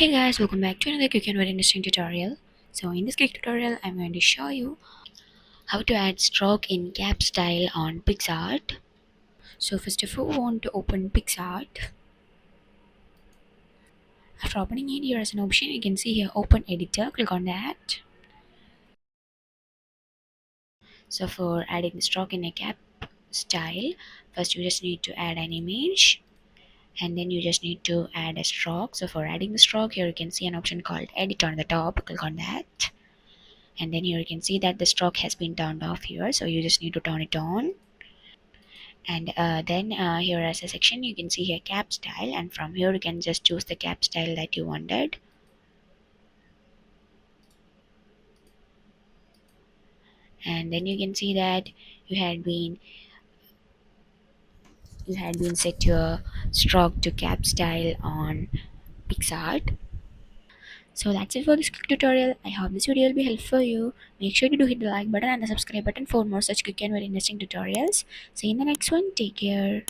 Hey guys, welcome back to another quick and very interesting tutorial. So in this quick tutorial, I'm going to show you how to add stroke in cap style on Picsart. So first of all, we want to open Picsart. After opening it, here is an option. You can see here open editor, click on that. So for adding the stroke in a cap style, first you just need to add an image and then you just need to add a stroke. So for adding the stroke, here you can see an option called edit on the top, click on that. And then here you can see that the stroke has been turned off here, so you just need to turn it on. And then here as a section you can see here cap style, and from here you can just choose the cap style that you wanted. And then you can see that you had been set your stroke to cap style on Picsart. So that's it for this quick tutorial. I hope this video will be helpful for you. Make sure to do hit the like button and the subscribe button for more such quick and very interesting tutorials. See you in the next one. Take care.